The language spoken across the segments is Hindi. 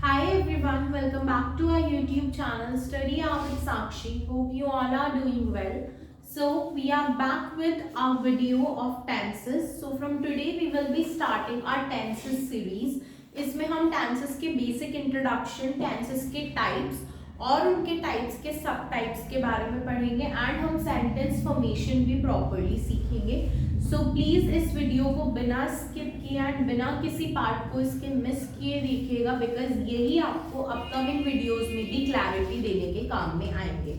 Hi everyone, welcome back to our YouTube channel Study Hour with Sakshi. Hope you all are doing well. So we are back with our video of tenses. So from today we will be starting our tenses series. इसमें हम tenses के basic introduction, tenses के types और उनके types के सब types के बारे में पढ़ेंगे and हम sentence formation भी properly सीखेंगे. सो प्लीज़ इस वीडियो को बिना स्किप किए एंड बिना किसी पार्ट को इसके मिस किए देखिएगा बिकॉज यही आपको अपकमिंग वीडियोस में भी क्लैरिटी देने के काम में आएंगे.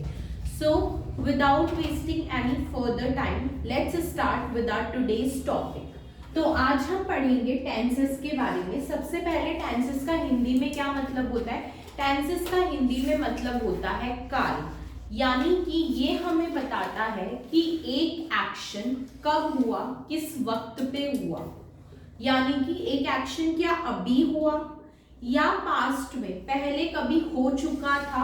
So without wasting any further time let's start with our today's topic. तो आज हम पढ़ेंगे टेंसेस के बारे में. सबसे पहले टेंसेस का हिंदी में क्या मतलब होता है. टेंसेस का हिंदी में मतलब होता है काल. यानी कि ये हमें बताता है कि एक एक्शन कब हुआ, किस वक्त पे हुआ. यानी कि एक एक्शन क्या अभी हुआ या पास्ट में पहले कभी हो चुका था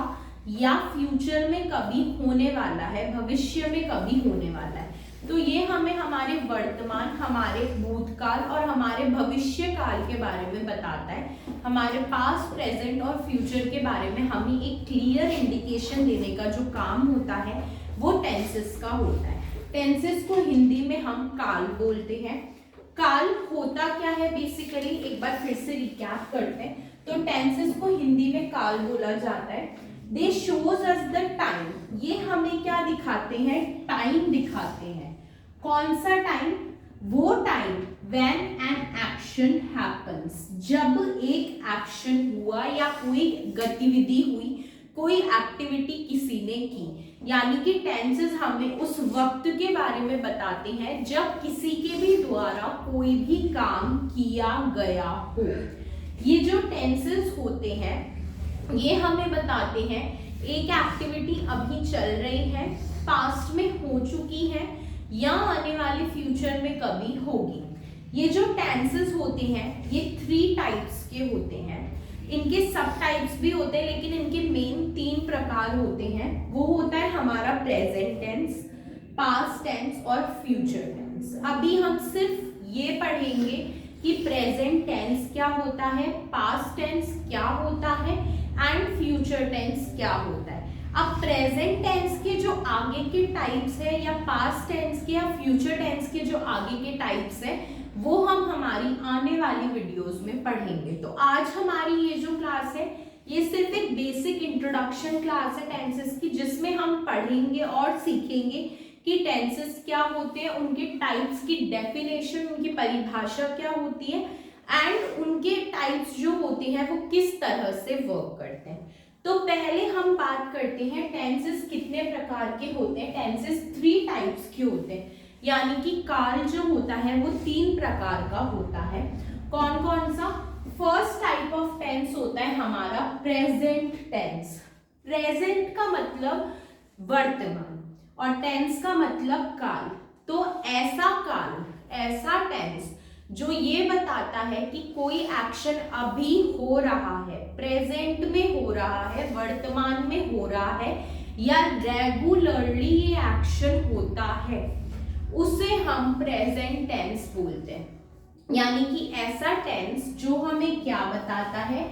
या फ्यूचर में कभी होने वाला है, भविष्य में कभी होने वाला है. तो ये हमें हमारे वर्तमान, हमारे भूतकाल और हमारे भविष्य काल के बारे में बताता है. हमारे पास्ट, प्रेजेंट और फ्यूचर के बारे में हमें एक क्लियर इंडिकेशन देने का जो काम होता है वो टेंसेस का होता है. टेंसेस को हिंदी में हम काल बोलते हैं. काल होता क्या है बेसिकली एक बार फिर से रिकैप करते हैं. तो टेंसेस को हिंदी में काल बोला जाता है. दे शोज अस द टाइम. ये हमें क्या दिखाते हैं, टाइम दिखाते हैं. कौन सा टाइम, वो time when an action happens, जब एक एक्शन हुआ या कोई गतिविधि हुई, कोई एक्टिविटी किसी ने की. यानी कि टेंसेस हमें उस वक्त के बारे में बताते हैं जब किसी के भी द्वारा कोई भी काम किया गया हो. ये जो टेंसेस होते हैं ये हमें बताते हैं एक एक्टिविटी अभी चल रही है, पास्ट में हो चुकी है या आने वाले फ्यूचर में कभी होगी. ये जो टेंसेस होते हैं ये 3 टाइप्स के होते हैं. इनके सब टाइप्स भी होते हैं लेकिन इनके मेन 3 प्रकार होते हैं. वो होता है हमारा प्रेजेंट टेंस, पास्ट टेंस और फ्यूचर टेंस. अभी हम सिर्फ ये पढ़ेंगे कि प्रेजेंट टेंस क्या होता है, पास्ट टेंस क्या होता है एंड फ्यूचर टेंस क्या होता है. अब प्रेजेंट टेंस के जो आगे के टाइप्स है या पास्ट टेंस के या फ्यूचर टेंस के जो आगे के टाइप्स है वो हम हमारी आने वाली वीडियोस में पढ़ेंगे. तो आज हमारी ये जो क्लास है ये सिर्फ एक बेसिक इंट्रोडक्शन क्लास है टेंसेस की, जिसमें हम पढ़ेंगे और सीखेंगे कि टेंसेस क्या होते हैं, उनके टाइप्स की डेफिनेशन, उनकी परिभाषा क्या होती है एंड उनके टाइप्स जो होते हैं वो किस तरह से वर्क करते हैं. तो पहले हम बात करते हैं टेंसेस कितने प्रकार के होते हैं. टेंसेस 3 टाइप्स के होते हैं. यानी कि काल जो होता है वो 3 प्रकार का होता है. कौन कौन सा. फर्स्ट टाइप ऑफ टेंस होता है हमारा प्रेजेंट टेंस. प्रेजेंट का मतलब वर्तमान और टेंस का मतलब काल. तो ऐसा काल, ऐसा टेंस जो ये बताता है कि कोई एक्शन अभी हो रहा है, प्रेजेंट में हो रहा है, वर्तमान में हो रहा है या रेगुलरली ये एक्शन होता है, उसे हम प्रेजेंट टेंस बोलते हैं. यानी कि ऐसा टेंस जो हमें क्या बताता है,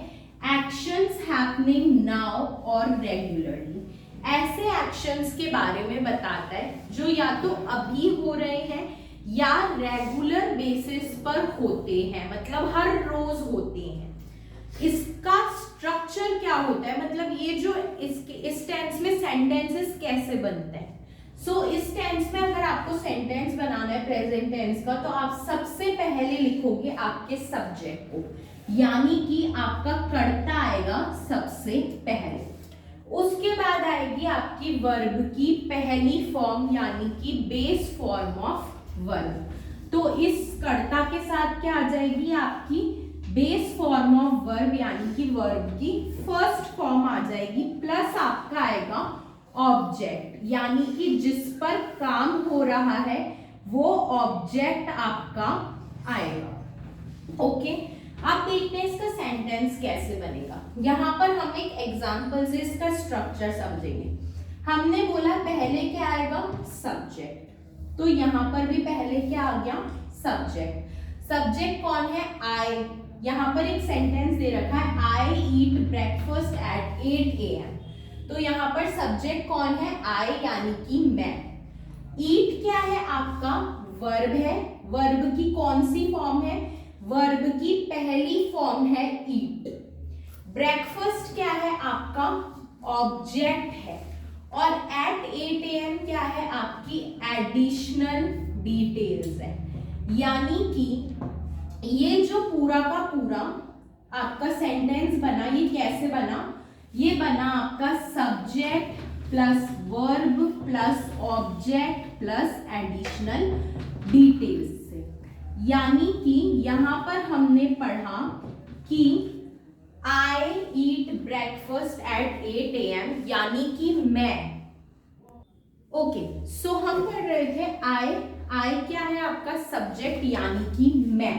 एक्शंस हैपनिंग नाउ और रेगुलरली. ऐसे एक्शंस के बारे में बताता है जो या तो अभी हो रहे हैं या रेगुलर बेसिस पर होते हैं, मतलब हर रोज होते हैं. इसका स्ट्रक्चर क्या होता है, मतलब ये जो इस टेंस में सेंटेंसेस कैसे बनते हैं. सो इस टेंस में अगर आपको सेंटेंस बनाना है प्रेजेंट टेंस का तो आप सबसे पहले लिखोगे आपके सब्जेक्ट को. यानी कि आपका कर्ता आएगा सबसे पहले. उसके बाद आएगी आपकी वर्ब की पहली फॉर्म यानी कि बेस फॉर्म ऑफ वर्ब. तो इस कर्ता के साथ क्या आ जाएगी आपकी बेस फॉर्म ऑफ वर्ब यानी कि वर्ब की फर्स्ट फॉर्म आ जाएगी, प्लस आपका आएगा ऑब्जेक्ट यानी कि जिस पर काम हो रहा है वो ऑब्जेक्ट आपका आएगा. ओके, अब देखते हैं इसका सेंटेंस कैसे बनेगा. यहाँ पर हम एक एग्जांपल से इसका स्ट्रक्चर समझेंगे. हमने बोला पहले क्या आएगा, सब्जेक्ट. तो यहाँ पर भी पहले क्या आ गया, सब्जेक्ट. सब्जेक्ट कौन है, आई. यहाँ पर एक सेंटेंस दे रखा है आई ईट ब्रेकफास्ट एट 8 AM। तो यहाँ पर सब्जेक्ट कौन है? आई यानी कि मैं। ईट क्या है? आपका वर्ब है। वर्ब की कौन सी फॉर्म है? वर्ब की पहली फॉर्म है ईट। ब्रेकफास्ट क्या है? आपका ऑब्जेक्ट है। और एट 8 AM क्या है? आपकी एडिशनल डिटेल्स है। यानी कि ये जो पूरा का पूरा आपका सेंटेंस बना, ये कैसे बना? ये बना आपका subject plus verb plus object plus additional details से। यानी कि यहां पर हमने पढ़ा कि आई ईट ब्रेकफास्ट एट 8 AM यानी कि मैं। ओके, सो हम पढ़ रहे थे आई क्या है? आपका सब्जेक्ट यानी कि मैं।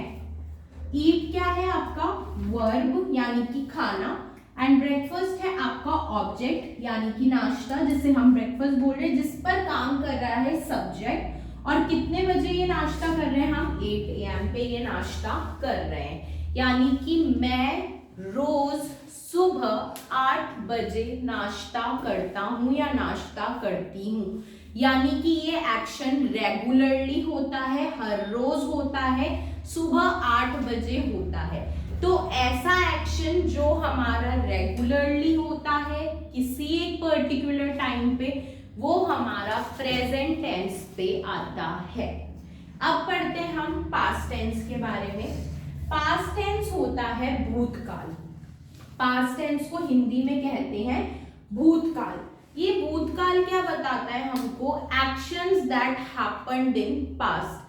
ईट क्या है? आपका वर्ब यानी कि खाना। एंड ब्रेकफास्ट है आपका ऑब्जेक्ट यानी कि नाश्ता, जिसे हम ब्रेकफास्ट बोल रहे हैं, जिस पर काम कर रहा है सब्जेक्ट। और कितने बजे ये नाश्ता कर रहे हैं? हम 8 AM पे ये नाश्ता कर रहे हैं। यानी कि मैं रोज सुबह 8 बजे नाश्ता करता हूं या नाश्ता करती हूं। यानी कि ये एक्शन रेगुलरली होता है, हर रोज होता है, सुबह 8 बजे होता है। तो ऐसा एक्शन जो हमारा रेगुलरली होता है किसी एक पर्टिकुलर टाइम पे, वो हमारा प्रेजेंट टेंस पे आता है। अब पढ़ते हैं हम पास्ट टेंस के बारे में। पास्ट टेंस होता है भूतकाल। पास्ट टेंस को हिंदी में कहते हैं भूतकाल। ये भूतकाल क्या बताता है हमको? Actions that happened in past.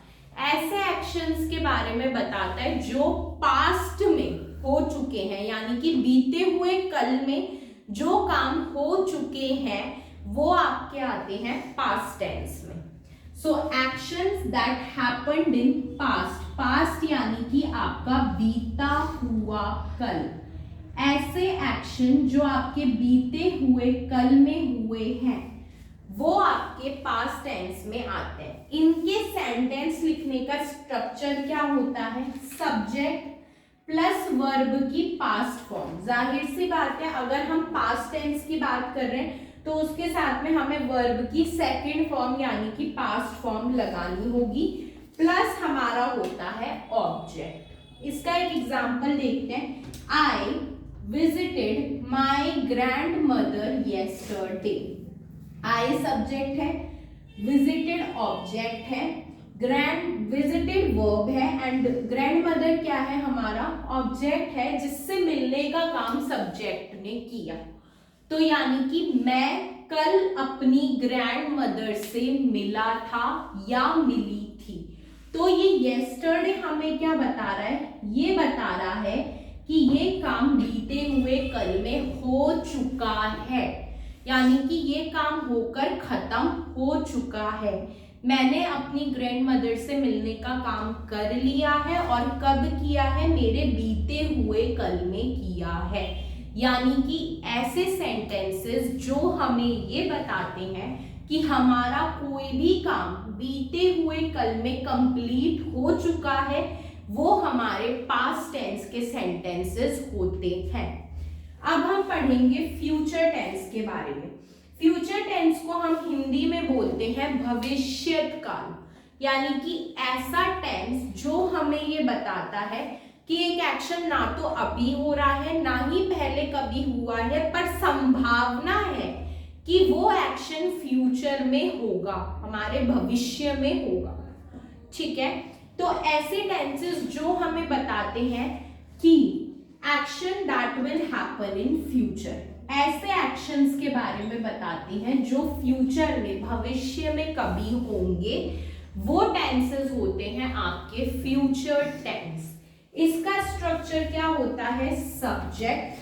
ऐसे एक्शंस के बारे में बताता है जो पास्ट में हो चुके हैं, यानी कि बीते हुए कल में जो काम हो चुके हैं वो आपके आते हैं पास्ट टेंस में। So actions that happened in past. Past यानी कि आपका बीता हुआ कल। ऐसे एक्शन जो आपके बीते हुए कल में हुए हैं वो आपके पास्ट टेंस में आते हैं। इनके सेंटेंस लिखने का स्ट्रक्चर क्या होता है? सब्जेक्ट प्लस वर्ब की पास्ट फॉर्म। जाहिर सी बात है, अगर हम पास्ट टेंस की बात कर रहे हैं तो उसके साथ में हमें वर्ब की सेकंड फॉर्म यानी कि पास्ट फॉर्म लगानी होगी, प्लस हमारा होता है ऑब्जेक्ट। इसका एक एग्जांपल देखते हैं। I visited my grand mother yesterday. I subject है, विजिटेड ऑब्जेक्ट है, ग्रैंड विजिटेड वर्ब है एंड ग्रैंड मदर क्या है? हमारा ऑब्जेक्ट है जिससे मिलने का काम सब्जेक्ट ने किया। तो यानी कि मैं कल अपनी ग्रैंड मदर से मिला था या मिली थी। तो ये येस्टरडे हमें क्या बता रहा है? ये बता रहा है कि ये काम बीते हुए कल में हो चुका है, यानी कि ये काम होकर खत्म हो चुका है। मैंने अपनी ग्रैंड मदर से मिलने का काम कर लिया है और कब किया है? मेरे बीते हुए कल में किया है। यानी कि ऐसे सेंटेंसेस जो हमें ये बताते हैं कि हमारा कोई भी काम बीते हुए कल में कंप्लीट हो चुका है, वो हमारे पास्ट टेंस के सेंटेंसेस होते हैं। अब हम पढ़ेंगे फ्यूचर टेंस के बारे में। फ्यूचर टेंस को हम हिंदी में बोलते हैं भविष्यत काल। यानी कि ऐसा टेंस जो हमें ये बताता है कि एक एक्शन ना तो अभी हो रहा है ना ही पहले कभी हुआ है, पर संभावना है कि वो एक्शन फ्यूचर में होगा, हमारे भविष्य में होगा। ठीक है, तो ऐसे टेंसेस जो हमें बताते हैं कि action that will happen in future, ऐसे एक्शंस के बारे में बताते हैं जो फ्यूचर में, भविष्य में कभी होंगे, वो टेंसेस होते हैं आपके फ्यूचर टेंस। इसका स्ट्रक्चर क्या होता है? Subject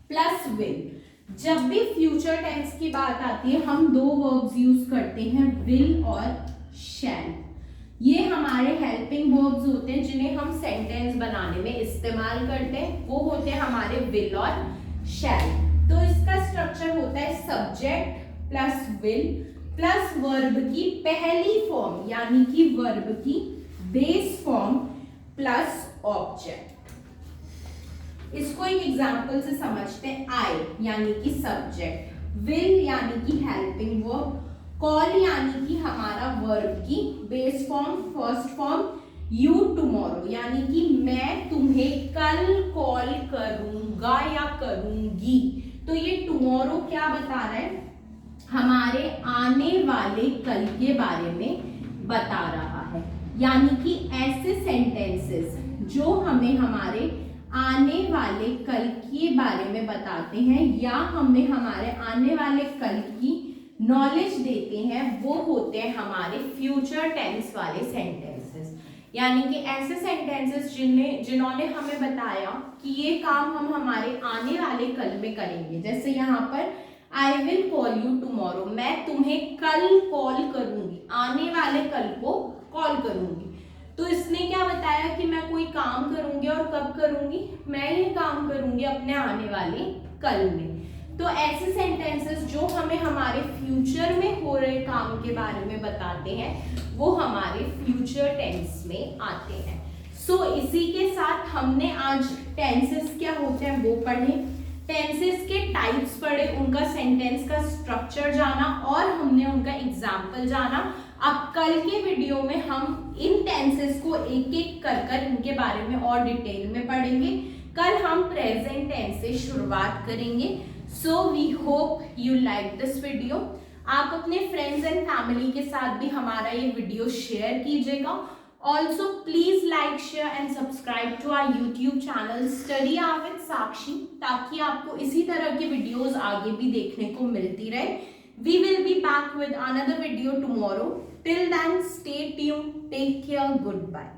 plus will. जब भी फ्यूचर टेंस की बात आती है हम दो वर्ब्स यूज करते हैं, विल और शैल। ये हमारे हेल्पिंग वर्ब्स होते हैं जिन्हें हम सेंटेंस बनाने में इस्तेमाल करते हैं, वो होते हैं हमारे विल और शैल। तो इसका स्ट्रक्चर होता है subject plus will plus verb की पहली फॉर्म यानी कि वर्ब की बेस फॉर्म प्लस ऑब्जेक्ट। इसको एक एग्जाम्पल से समझते हैं। आई यानी कि सब्जेक्ट, विल यानी कि हेल्पिंग वर्ब, कॉल यानी कि हमारा वर्ब की base form, first form, you tomorrow यानी कि मैं तुम्हें कल कॉल करूंगा या करूंगी। तो ये टुमारो क्या बता रहा है, हमारे आने वाले कल के बारे में बता रहा है। यानी कि ऐसे सेंटेंसेस जो हमें हमारे आने वाले कल के बारे में बताते हैं या हमें हमारे आने वाले कल की नॉलेज देते हैं, वो होते हैं हमारे फ्यूचर टेंस वाले सेंटेंसेस। यानी कि ऐसे सेंटेंसेस जिन्होंने हमें बताया कि ये काम हम हमारे आने वाले कल में करेंगे। जैसे यहाँ पर I will call you tomorrow, मैं तुम्हें कल कॉल करूंगी, आने वाले कल को कॉल करूंगी। तो इसने क्या बताया कि मैं कोई काम करूंगी और कब करूंगी, मैं ये काम करूंगी अपने आने वाले कल में। तो ऐसे सेंटेंसेस जो हमें हमारे फ्यूचर में हो रहे काम के बारे में बताते हैं वो हमारे फ्यूचर टेंस में आते हैं। सो इसी के साथ हमने आज टेंसेस क्या होते हैं वो पढ़े, टेंसेस के टाइप्स पढ़े, उनका सेंटेंस का स्ट्रक्चर जाना और हमने उनका एग्जाम्पल जाना। अब कल के वीडियो में हम इन टेंसेस को एक एक कर इनके बारे में और डिटेल में पढ़ेंगे। कल हम प्रेजेंट टेंस से शुरुआत करेंगे। So we hope you like this video. आप अपने फ्रेंड्स एंड फैमिली के साथ भी हमारा ये वीडियो शेयर कीजिएगा। Also please like, share and subscribe to our YouTube channel study hour with Sakshi, ताकि आपको इसी तरह की वीडियोस आगे भी देखने को मिलती रहे। We will be back with another video tomorrow. Till then stay tuned, take care, good bye.